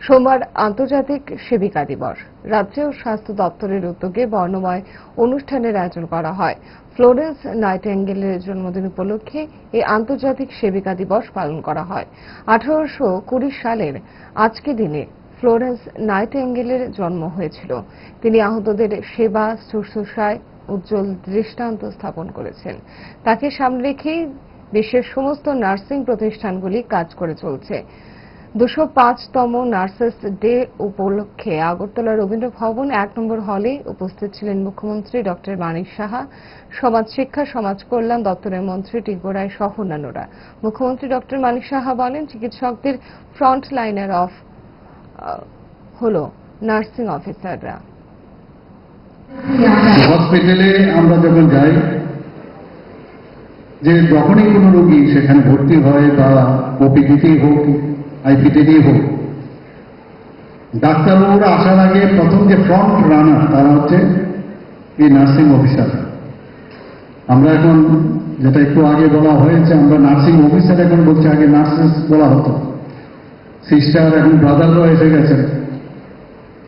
সোমবার আন্তর্জাতিক সেবিকা দিবস। রাজ্য স্বাস্থ্য দপ্তরের উদ্যোগে বর্ণময় অনুষ্ঠানের আয়োজন করা হয়। ফ্লোরেন্স নাইটিঙ্গেলের জন্মদিন উপলক্ষে এই আন্তর্জাতিক সেবিকা দিবস পালন করা হয়। 1820 সালের আজকে দিনে ফ্লোরেন্স নাইটিঙ্গেলের জন্ম হয়েছিল। তিনি আহতদের সেবা শুশ্রূষায় উজ্জ্বল দৃষ্টান্ত স্থাপন করেছেন। তাকে সামনে রেখেই বিশ্বের সমস্ত নার্সিং প্রতিষ্ঠানগুলি কাজ করে চলছে। 205তম নার্সেস ডে উপলক্ষে আগরতলা রবীন্দ্র ভবন 1 নম্বর হলে উপস্থিত ছিলেন মুখ্যমন্ত্রী ডক্টর মানিক সাহা, সমাজ শিক্ষা সমাজ কল্যাণ দপ্তরের মন্ত্রী টিঙ্কু রায় সহ অন্যান্যরা। মুখ্যমন্ত্রী ডক্টর মানিক সাহা বলেন, চিকিৎসকদের ফ্রন্ট লাইনার হল নার্সিং অফিসাররা। হসপিটালে আমরা যখন যাই, যে যখনই কোনো রোগী সেখানে ভর্তি হয় বা ওপিডিতেই হোক আইপিডিতেই হোক, ডাক্তারবাবুরা আসার আগে প্রথম যে ফ্রন্ট রানার তারা হচ্ছে এই নার্সিং অফিসার। আমরা এখন যেটা একটু আগে বলা হয়েছে, আমরা নার্সিং অফিসার এখন বলছি, আগে নার্সেস বলা হতো। সিস্টার এখন ব্রাদাররা এসে গেছেন,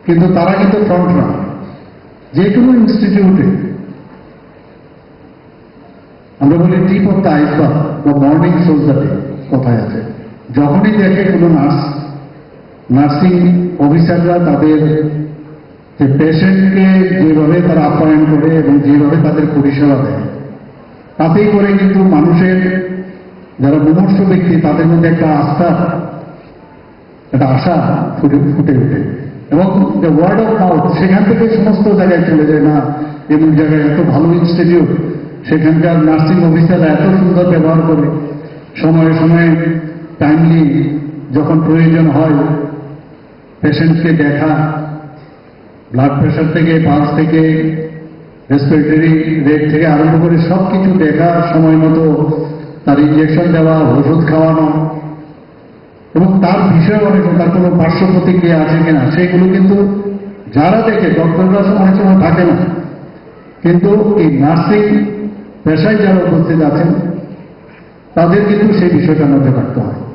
কিন্তু তারা কিন্তু ফ্রন্ট রানার। যে কোনো ইনস্টিটিউটে আমরা বলি টিপ অফ দ্য আইসবার্গ বা মর্নিং সোলজারে কথায় আছে। যখনই দেখে কোনো নার্সিং অফিসাররা তাদের যে পেশেন্টকে যেভাবে তারা আপ্যায়ন করে এবং যেভাবে তাদের পরিষেবা দেয়, তাতেই করে কিন্তু মানুষের যারা মুমূর্ষু ব্যক্তি তাদের মধ্যে একটা আশা ফুটে ওঠে এবং যে ওয়ার্ড অফ মাউথ সেখান থেকে সমস্ত জায়গায় চলে যায়। না, এমন জায়গায় এত ভালো ইনস্টিটিউট, সেখানকার নার্সিং অফিসাররা এত সুন্দর ব্যবহার করে, সময়ে সময়ে টাইমলি যখন প্রয়োজন হয় পেশেন্টকে দেখা, ব্লাড প্রেশার থেকে পালস থেকে রেসপিরেটরি রেট থেকে আরম্ভ করে সব কিছু দেখা, সময় মতো তার ইঞ্জেকশন দেওয়া, ওষুধ খাওয়ানো এবং তার বিষয়ে অনেক তার কোনো পার্শ্ব প্রতিক্রিয়া আছে কিনা সেগুলো কিন্তু যারা দেখে, ডক্টররা অনেক সময় থাকে না, কিন্তু এই নার্সিং পেশায় যারা উপস্থিত আছেন তাদের কিন্তু সেই বিষয়টা নজর রাখতে হয়।